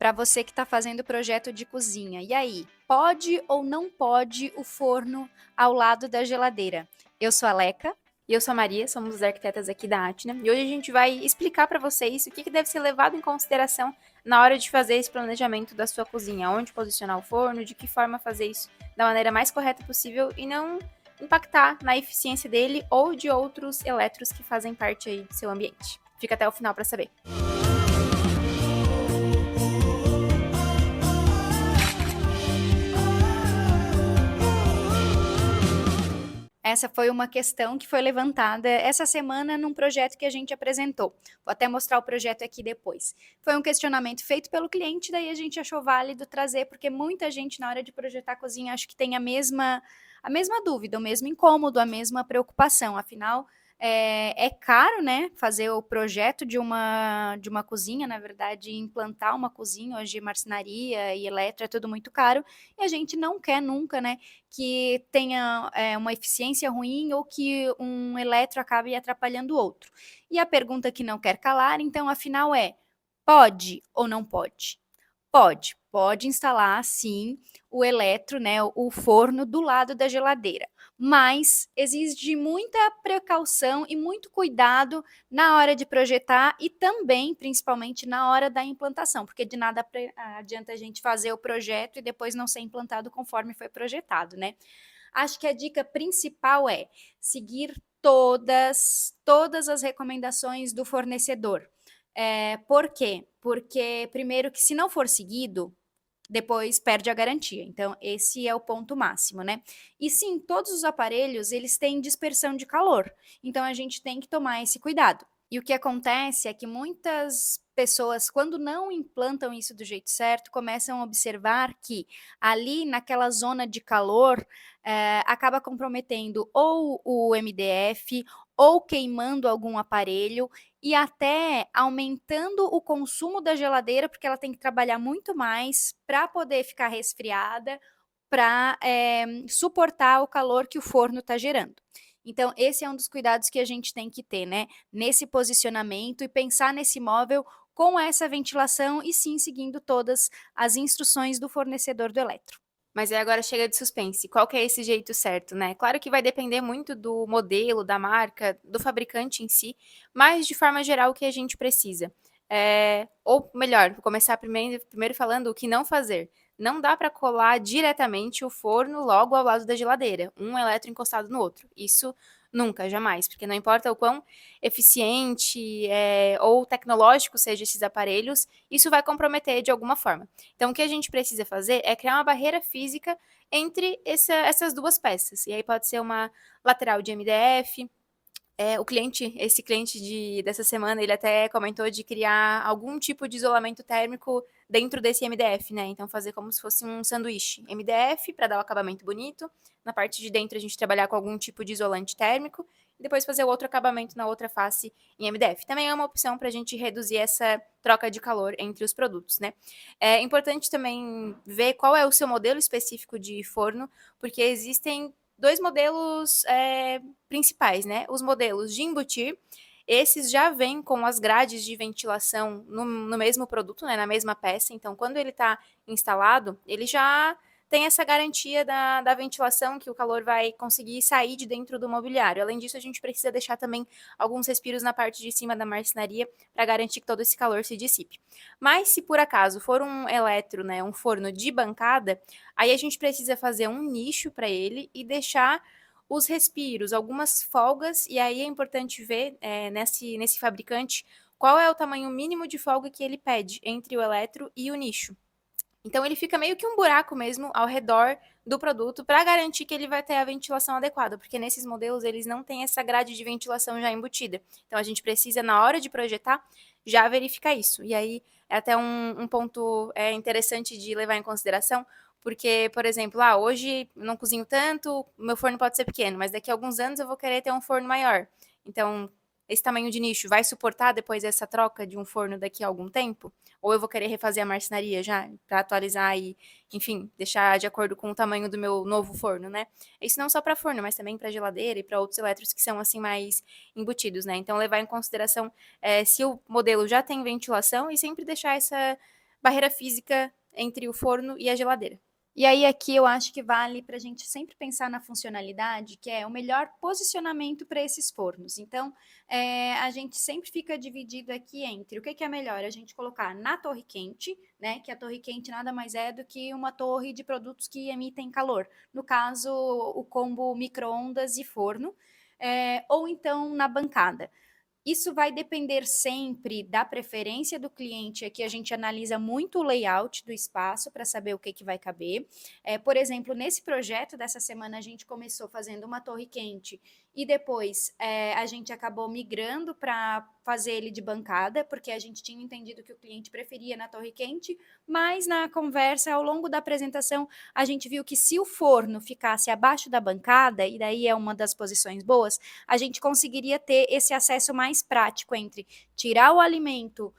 Para você que está fazendo projeto de cozinha, e aí, pode ou não pode o forno ao lado da geladeira? Eu sou a Leca. E eu sou a Maria, somos as arquitetas aqui da Atna, e hoje a gente vai explicar para vocês o que deve ser levado em consideração na hora de fazer esse planejamento da sua cozinha, onde posicionar o forno, de que forma fazer isso da maneira mais correta possível e não impactar na eficiência dele ou de outros eletros que fazem parte aí do seu ambiente. Fica até o final para saber. Essa foi uma questão que foi levantada essa semana num projeto que a gente apresentou. Vou até mostrar o projeto aqui depois. Foi um questionamento feito pelo cliente, daí a gente achou válido trazer, porque muita gente, na hora de projetar a cozinha, acho que tem a mesma dúvida, o mesmo incômodo, a mesma preocupação. Afinal, é caro, né, fazer o projeto de uma cozinha, na verdade, implantar uma cozinha, hoje marcenaria e eletro é tudo muito caro, e a gente não quer nunca, né, que tenha uma eficiência ruim ou que um eletro acabe atrapalhando o outro. E a pergunta que não quer calar, então, afinal é: pode ou não pode? Pode instalar sim o eletro, né, o forno do lado da geladeira, mas exige muita precaução e muito cuidado na hora de projetar e também, principalmente, na hora da implantação, porque de nada adianta a gente fazer o projeto e depois não ser implantado conforme foi projetado, né. Acho que a dica principal é seguir todas as recomendações do fornecedor. Por quê? Porque primeiro que se não for seguido, depois perde a garantia. Então esse é o ponto máximo, né. E sim, todos os aparelhos eles têm dispersão de calor, então a gente tem que tomar esse cuidado. E o que acontece é que muitas pessoas, quando não implantam isso do jeito certo, começam a observar que ali naquela zona de calor, acaba comprometendo ou o MDF, ou queimando algum aparelho, e até aumentando o consumo da geladeira, porque ela tem que trabalhar muito mais para poder ficar resfriada, para suportar o calor que o forno está gerando. Então, esse é um dos cuidados que a gente tem que ter, né? Nesse posicionamento e pensar nesse móvel com essa ventilação e sim seguindo todas as instruções do fornecedor do eletro. Mas aí agora chega de suspense. Qual que é esse jeito certo, né? Claro que vai depender muito do modelo, da marca, do fabricante em si, mas de forma geral o que a gente precisa. Ou melhor, vou começar primeiro falando o que não fazer. Não dá para colar diretamente o forno logo ao lado da geladeira, um eletro encostado no outro. Isso nunca, jamais, porque não importa o quão eficiente ou tecnológico sejam esses aparelhos, isso vai comprometer de alguma forma. Então, o que a gente precisa fazer é criar uma barreira física entre essas duas peças. E aí pode ser uma lateral de MDF. Esse cliente dessa semana, ele até comentou de criar algum tipo de isolamento térmico dentro desse MDF, né? Então, fazer como se fosse um sanduíche MDF para dar o acabamento bonito. Na parte de dentro, a gente trabalhar com algum tipo de isolante térmico e depois fazer o outro acabamento na outra face em MDF. Também é uma opção para a gente reduzir essa troca de calor entre os produtos, né? É importante também ver qual é o seu modelo específico de forno, porque existem dois modelos principais, né? Os modelos de embutir, esses já vêm com as grades de ventilação no mesmo produto, né, na mesma peça. Então, quando ele está instalado, ele já tem essa garantia da ventilação, que o calor vai conseguir sair de dentro do mobiliário. Além disso, a gente precisa deixar também alguns respiros na parte de cima da marcenaria para garantir que todo esse calor se dissipe. Mas se por acaso for um eletro, né, um forno de bancada, aí a gente precisa fazer um nicho para ele e deixar os respiros, algumas folgas, e aí é importante ver nesse fabricante qual é o tamanho mínimo de folga que ele pede entre o eletro e o nicho. Então ele fica meio que um buraco mesmo ao redor do produto para garantir que ele vai ter a ventilação adequada, porque nesses modelos eles não têm essa grade de ventilação já embutida. Então a gente precisa, na hora de projetar, já verificar isso. E aí é até um ponto interessante de levar em consideração, porque, por exemplo, hoje eu não cozinho tanto, meu forno pode ser pequeno, mas daqui a alguns anos eu vou querer ter um forno maior. Então, esse tamanho de nicho vai suportar depois essa troca de um forno daqui a algum tempo? Ou eu vou querer refazer a marcenaria já, para atualizar e, enfim, deixar de acordo com o tamanho do meu novo forno, né? Isso não só para forno, mas também para geladeira e para outros eletros que são, assim, mais embutidos, né? Então, levar em consideração se o modelo já tem ventilação e sempre deixar essa barreira física entre o forno e a geladeira. E aí aqui eu acho que vale para a gente sempre pensar na funcionalidade, que é o melhor posicionamento para esses fornos. Então, a gente sempre fica dividido aqui entre o que que é melhor a gente colocar na torre quente, né? Que a torre quente nada mais é do que uma torre de produtos que emitem calor. No caso, o combo micro-ondas e forno, ou então na bancada. Isso vai depender sempre da preferência do cliente. Aqui a gente analisa muito o layout do espaço para saber o que, que vai caber. Por exemplo, nesse projeto dessa semana, a gente começou fazendo uma torre quente e depois a gente acabou migrando para fazer ele de bancada, porque a gente tinha entendido que o cliente preferia na torre quente, mas na conversa, ao longo da apresentação, a gente viu que se o forno ficasse abaixo da bancada, e daí é uma das posições boas, a gente conseguiria ter esse acesso mais prático entre tirar o alimento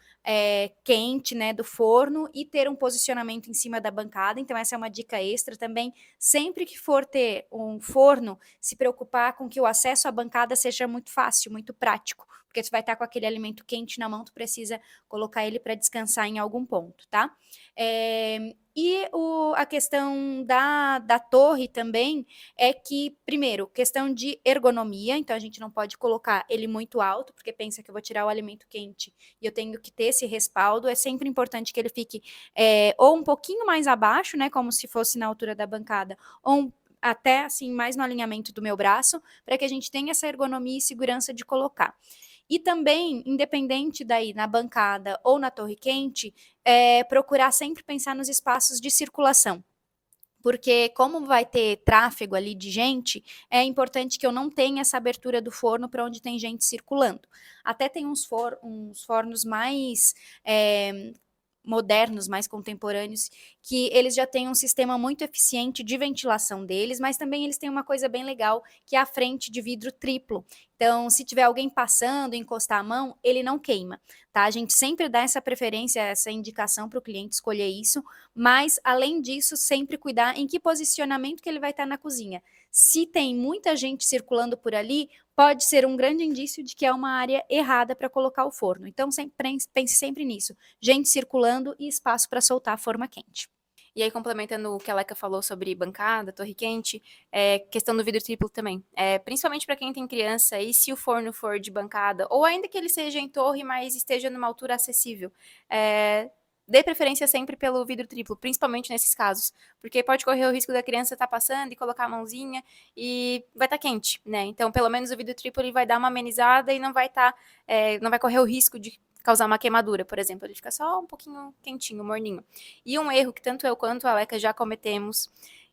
quente, né, do forno e ter um posicionamento em cima da bancada. Então essa é uma dica extra também. Sempre que for ter um forno, se preocupar com que o acesso à bancada seja muito fácil, muito prático, porque você vai estar com aquele alimento quente na mão, tu precisa colocar ele para descansar em algum ponto, tá? A questão da torre também é que, primeiro, questão de ergonomia, então a gente não pode colocar ele muito alto, porque pensa que eu vou tirar o alimento quente e eu tenho que ter esse respaldo. É sempre importante que ele fique ou um pouquinho mais abaixo, né, como se fosse na altura da bancada, ou até assim mais no alinhamento do meu braço, para que a gente tenha essa ergonomia e segurança de colocar. E também, independente daí na bancada ou na torre quente, procurar sempre pensar nos espaços de circulação. Porque como vai ter tráfego ali de gente, é importante que eu não tenha essa abertura do forno para onde tem gente circulando. Até tem uns fornos mais modernos, mais contemporâneos, que eles já têm um sistema muito eficiente de ventilação deles, mas também eles têm uma coisa bem legal, que é a frente de vidro triplo. Então, se tiver alguém passando, encostar a mão, ele não queima, tá? A gente sempre dá essa preferência, essa indicação para o cliente escolher isso, mas, além disso, sempre cuidar em que posicionamento que ele vai estar na cozinha. Se tem muita gente circulando por ali, pode ser um grande indício de que é uma área errada para colocar o forno. Então, pense sempre nisso. Gente circulando e espaço para soltar a forma quente. E aí, complementando o que a Leca falou sobre bancada, torre quente, questão do vidro triplo também. Principalmente para quem tem criança, e se o forno for de bancada, ou ainda que ele seja em torre, mas esteja numa altura acessível, dê preferência sempre pelo vidro triplo, principalmente nesses casos, porque pode correr o risco da criança estar passando e colocar a mãozinha e vai estar quente, né? Então, pelo menos o vidro triplo ele vai dar uma amenizada e não vai não vai correr o risco de causar uma queimadura, por exemplo, ele fica só um pouquinho quentinho, morninho. E um erro que tanto eu quanto a Leca já cometemos,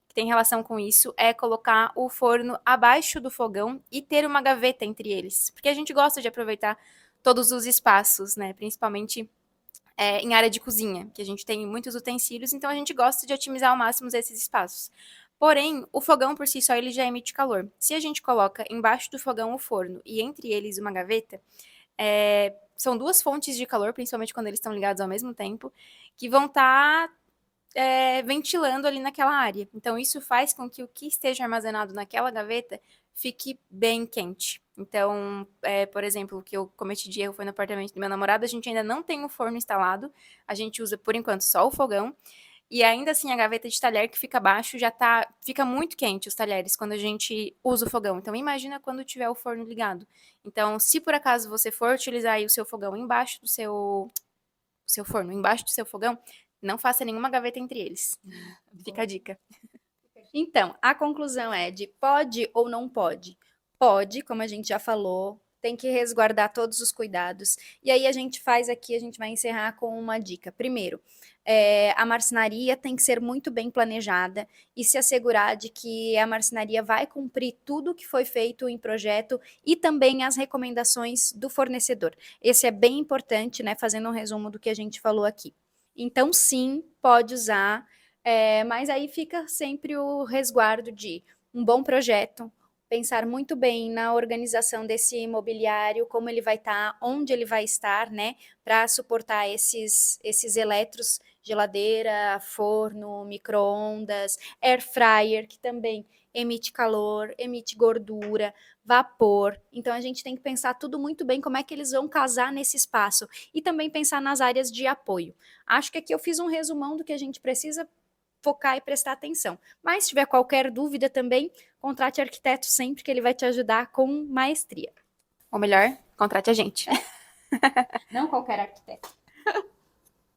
que tem relação com isso, é colocar o forno abaixo do fogão e ter uma gaveta entre eles, porque a gente gosta de aproveitar todos os espaços, né? Principalmente em área de cozinha, que a gente tem muitos utensílios, então a gente gosta de otimizar ao máximo esses espaços. Porém, o fogão por si só ele já emite calor. Se a gente coloca embaixo do fogão o forno e entre eles uma gaveta, são duas fontes de calor, principalmente quando eles estão ligados ao mesmo tempo, que vão estar ventilando ali naquela área. Então, isso faz com que o que esteja armazenado naquela gaveta fique bem quente. Então, por exemplo, o que eu cometi de erro foi no apartamento do meu namorado, a gente ainda não tem o forno instalado, a gente usa, por enquanto, só o fogão, e ainda assim a gaveta de talher que fica abaixo fica muito quente os talheres quando a gente usa o fogão. Então imagina quando tiver o forno ligado. Então, se por acaso você for utilizar aí o seu fogão embaixo do seu forno, embaixo do seu fogão, não faça nenhuma gaveta entre eles. Fica a dica. Então, a conclusão é de pode ou não pode? Pode, como a gente já falou, tem que resguardar todos os cuidados. E aí a gente vai encerrar com uma dica. Primeiro, a marcenaria tem que ser muito bem planejada e se assegurar de que a marcenaria vai cumprir tudo o que foi feito em projeto e também as recomendações do fornecedor. Esse é bem importante, né? Fazendo um resumo do que a gente falou aqui. Então, sim, pode usar, mas aí fica sempre o resguardo de um bom projeto, pensar muito bem na organização desse imobiliário, como ele vai estar, onde ele vai estar, né, para suportar esses eletros geladeira, forno, micro-ondas, air fryer, que também emite calor, emite gordura, vapor. Então a gente tem que pensar tudo muito bem como é que eles vão casar nesse espaço e também pensar nas áreas de apoio. Acho que aqui eu fiz um resumão do que a gente precisa focar e prestar atenção. Mas se tiver qualquer dúvida também, contrate arquiteto sempre que ele vai te ajudar com maestria. Ou melhor, contrate a gente. Não qualquer arquiteto.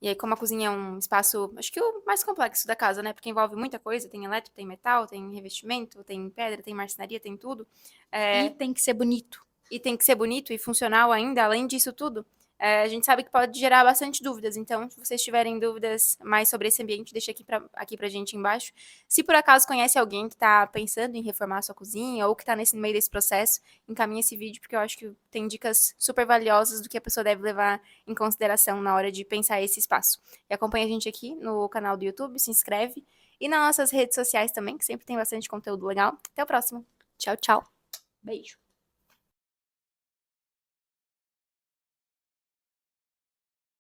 E aí, como a cozinha é um espaço, acho que o mais complexo da casa, né? Porque envolve muita coisa, tem elétrico, tem metal, tem revestimento, tem pedra, tem marcenaria, tem tudo. E tem que ser bonito. E tem que ser bonito e funcional ainda, além disso tudo. A gente sabe que pode gerar bastante dúvidas, então, se vocês tiverem dúvidas mais sobre esse ambiente, deixa aqui pra gente embaixo. Se por acaso conhece alguém que tá pensando em reformar a sua cozinha ou que tá no meio desse processo, encaminha esse vídeo, porque eu acho que tem dicas super valiosas do que a pessoa deve levar em consideração na hora de pensar esse espaço. E acompanha a gente aqui no canal do YouTube, se inscreve, e nas nossas redes sociais também, que sempre tem bastante conteúdo legal. Até o próximo. Tchau, tchau. Beijo.